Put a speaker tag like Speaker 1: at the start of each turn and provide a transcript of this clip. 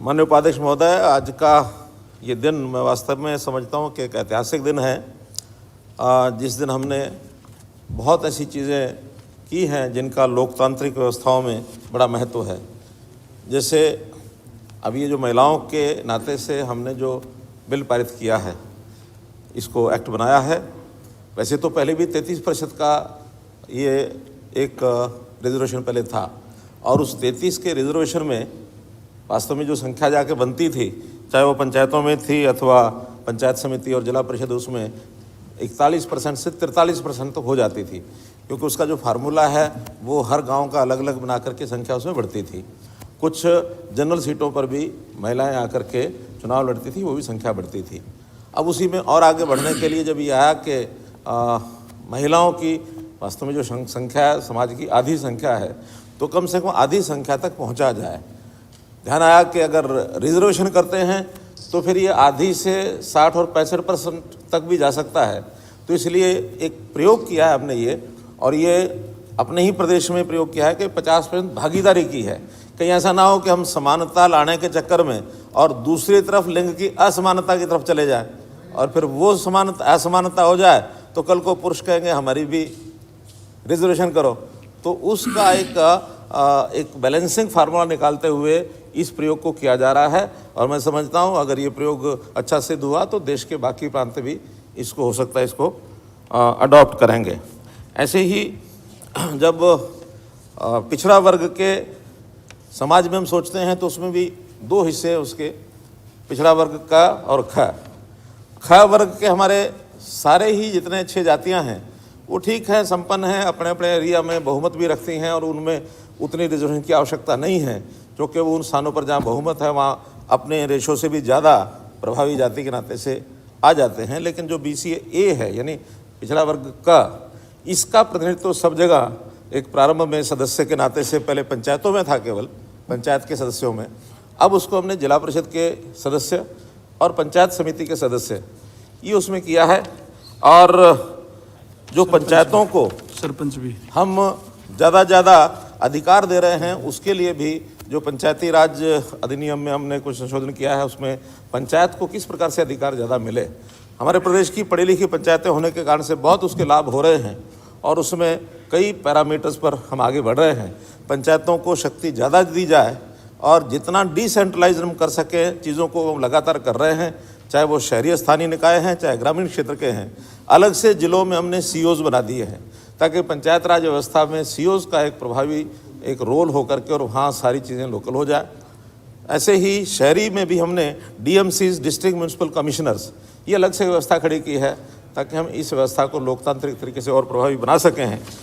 Speaker 1: माननीय उपाध्यक्ष महोदय, आज का ये दिन मैं वास्तव में समझता हूँ कि एक ऐतिहासिक दिन है, जिस दिन हमने बहुत ऐसी चीज़ें की हैं जिनका लोकतांत्रिक व्यवस्थाओं में बड़ा महत्व है। जैसे अब ये जो महिलाओं के नाते से हमने जो बिल पारित किया है, इसको एक्ट बनाया है। वैसे तो पहले भी 33% का ये एक रिजर्वेशन पहले था, और उस 33 के रिजर्वेशन में वास्तव में जो संख्या जाके बनती थी, चाहे वो पंचायतों में थी अथवा पंचायत समिति और जिला परिषद, उसमें 41% से 43% तक हो जाती थी, क्योंकि उसका जो फार्मूला है वो हर गांव का अलग अलग बना करके संख्या उसमें बढ़ती थी। कुछ जनरल सीटों पर भी महिलाएं आकर के चुनाव लड़ती थी, वो भी संख्या बढ़ती थी। अब उसी में और आगे बढ़ने के लिए जब ये आया कि महिलाओं की वास्तव में जो संख्या समाज की आधी संख्या है, तो कम से कम आधी संख्या तक पहुंचा जाए। ध्यान आया कि अगर रिजर्वेशन करते हैं तो फिर ये आधी से 60 और 65% तक भी जा सकता है। तो इसलिए एक प्रयोग किया है हमने ये, और ये अपने ही प्रदेश में प्रयोग किया है कि 50% भागीदारी की है। कहीं ऐसा ना हो कि हम समानता लाने के चक्कर में और दूसरी तरफ लिंग की असमानता की तरफ चले जाएं, और फिर वो असमानता हो जाए तो कल को पुरुष कहेंगे हमारी भी रिजर्वेशन करो। तो उसका एक बैलेंसिंग फार्मूला निकालते हुए इस प्रयोग को किया जा रहा है, और मैं समझता हूँ अगर ये प्रयोग अच्छा सिद्ध हुआ तो देश के बाकी प्रांत भी इसको हो सकता है इसको अडॉप्ट करेंगे। ऐसे ही जब पिछड़ा वर्ग के समाज में हम सोचते हैं तो उसमें भी दो हिस्से हैं उसके, पिछड़ा वर्ग का और ख वर्ग के हमारे सारे ही जितने 6 जातियाँ हैं वो ठीक है, संपन्न हैं, अपने अपने एरिया में बहुमत भी रखती हैं, और उनमें उतनी रिजर्वेशन की आवश्यकता नहीं है, क्योंकि वो उन स्थानों पर जहाँ बहुमत है वहाँ अपने रेशो से भी ज़्यादा प्रभावी जाति के नाते से आ जाते हैं। लेकिन जो BCA है यानी पिछड़ा वर्ग का, इसका प्रतिनिधित्व सब जगह एक प्रारंभ में सदस्य के नाते से पहले पंचायतों में था, केवल पंचायत के सदस्यों में। अब उसको हमने जिला परिषद के सदस्य और पंचायत समिति के सदस्य ये उसमें किया है, और जो पंचायतों को
Speaker 2: सरपंच भी
Speaker 1: हम ज़्यादा अधिकार दे रहे हैं, उसके लिए भी जो पंचायती राज अधिनियम में हमने कुछ संशोधन किया है, उसमें पंचायत को किस प्रकार से अधिकार ज़्यादा मिले। हमारे प्रदेश की पढ़ी लिखी पंचायतें होने के कारण से बहुत उसके लाभ हो रहे हैं, और उसमें कई पैरामीटर्स पर हम आगे बढ़ रहे हैं। पंचायतों को शक्ति ज़्यादा दी जाए, और जितना डिसेंट्रलाइज हम कर सके चीज़ों को हम लगातार कर रहे हैं, चाहे वो शहरी स्थानीय निकाय हैं चाहे ग्रामीण क्षेत्र के हैं। अलग से जिलों में हमने COs बना दिए हैं, ताकि पंचायत राज व्यवस्था में COs का एक प्रभावी एक रोल हो करके और वहाँ सारी चीज़ें लोकल हो जाए। ऐसे ही शहरी में भी हमने DMCs, डिस्ट्रिक्ट म्यूनसिपल कमिश्नर्स, ये अलग से व्यवस्था खड़ी की है, ताकि हम इस व्यवस्था को लोकतांत्रिक तरीके से और प्रभावी बना सकें हैं।